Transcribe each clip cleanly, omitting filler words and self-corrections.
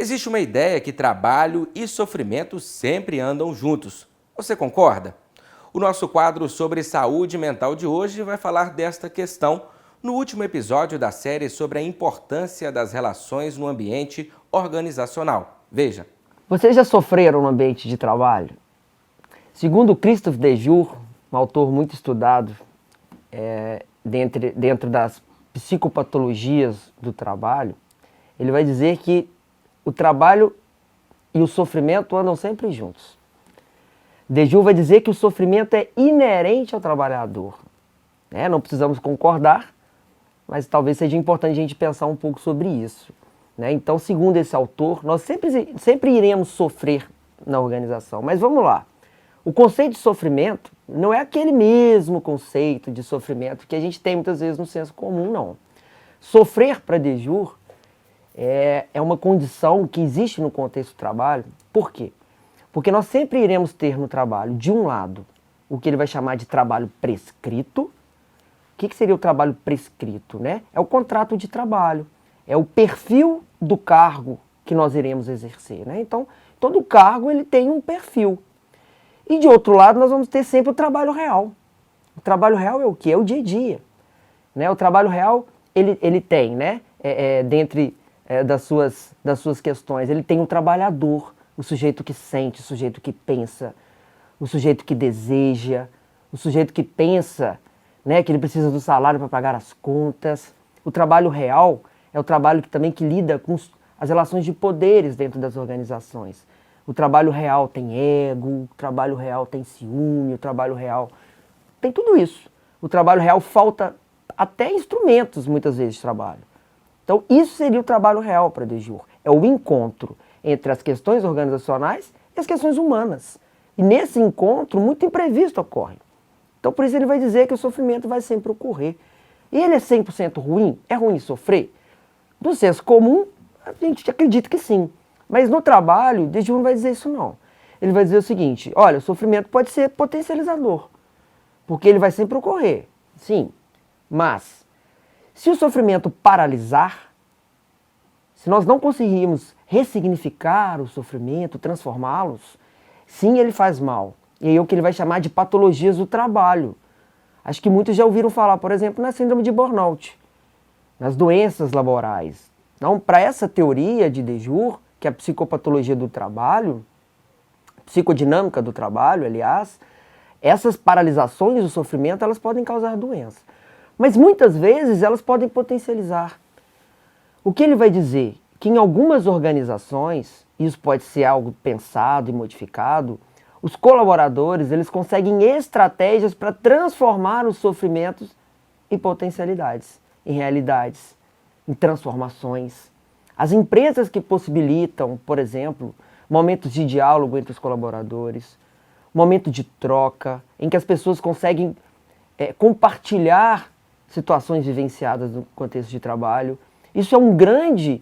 Existe uma ideia que trabalho e sofrimento sempre andam juntos. Você concorda? O nosso quadro sobre saúde mental de hoje vai falar desta questão no último episódio da série sobre a importância das relações no ambiente organizacional. Veja. Vocês já sofreram no ambiente de trabalho? Segundo Christophe Dejour, um autor muito estudado dentro das psicopatologias do trabalho, ele vai dizer que o trabalho e o sofrimento andam sempre juntos. Dejour vai dizer que o sofrimento é inerente ao trabalhador. Não precisamos concordar, mas talvez seja importante a gente pensar um pouco sobre isso. Então, segundo esse autor, nós sempre iremos sofrer na organização. Mas vamos lá. O conceito de sofrimento não é aquele mesmo conceito de sofrimento que a gente tem muitas vezes no senso comum, não. Sofrer, para Dejour, é uma condição que existe no contexto do trabalho. Por quê? Porque nós sempre iremos ter no trabalho, de um lado, o que ele vai chamar de trabalho prescrito. O que seria o trabalho prescrito? É o contrato de trabalho, é o perfil do cargo que nós iremos exercer. Então, todo cargo ele tem um perfil. E de outro lado, nós vamos ter sempre o trabalho real. O trabalho real é o quê? É o dia a dia. O trabalho real, ele tem, dentre das suas questões, ele tem o trabalhador, o sujeito que sente, o sujeito que pensa, o sujeito que deseja, o sujeito que pensa que ele precisa do salário para pagar as contas. O trabalho real é o trabalho que lida com as relações de poderes dentro das organizações. O trabalho real tem ego, o trabalho real tem ciúme, o trabalho real tem tudo isso. O trabalho real falta até instrumentos, muitas vezes, de trabalho. Então, isso seria o trabalho real para Dejour. É o encontro entre as questões organizacionais e as questões humanas. E nesse encontro, muito imprevisto ocorre. Então, por isso ele vai dizer que o sofrimento vai sempre ocorrer. E ele é 100% ruim? É ruim sofrer? No senso comum, a gente acredita que sim. Mas no trabalho, Dejour não vai dizer isso não. Ele vai dizer o seguinte: olha, o sofrimento pode ser potencializador, porque ele vai sempre ocorrer, sim. Mas, se o sofrimento paralisar, se nós não conseguirmos ressignificar o sofrimento, transformá-los, sim, ele faz mal. E aí é o que ele vai chamar de patologias do trabalho. Acho que muitos já ouviram falar, por exemplo, na síndrome de burnout, nas doenças laborais. Então, para essa teoria de Dejour, que é a psicopatologia do trabalho, psicodinâmica do trabalho, aliás, essas paralisações do sofrimento, elas podem causar doença. Mas muitas vezes elas podem potencializar. O que ele vai dizer? Que em algumas organizações, isso pode ser algo pensado e modificado, os colaboradores eles conseguem estratégias para transformar os sofrimentos em potencialidades, em realidades, em transformações. As empresas que possibilitam, por exemplo, momentos de diálogo entre os colaboradores, momento de troca, em que as pessoas conseguem compartilhar situações vivenciadas no contexto de trabalho. Isso é um grande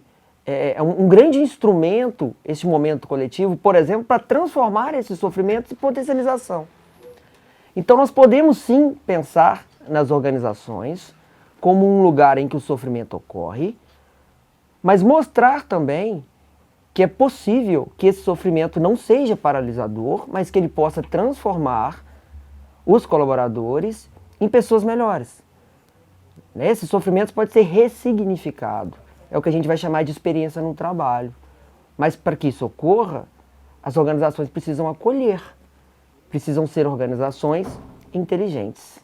instrumento, esse momento coletivo, por exemplo, para transformar esses sofrimentos em potencialização. Então nós podemos sim pensar nas organizações como um lugar em que o sofrimento ocorre, mas mostrar também que é possível que esse sofrimento não seja paralisador, mas que ele possa transformar os colaboradores em pessoas melhores. Esse sofrimento pode ser ressignificado. É o que a gente vai chamar de experiência no trabalho. Mas para que isso ocorra, as organizações precisam acolher. Precisam ser organizações inteligentes.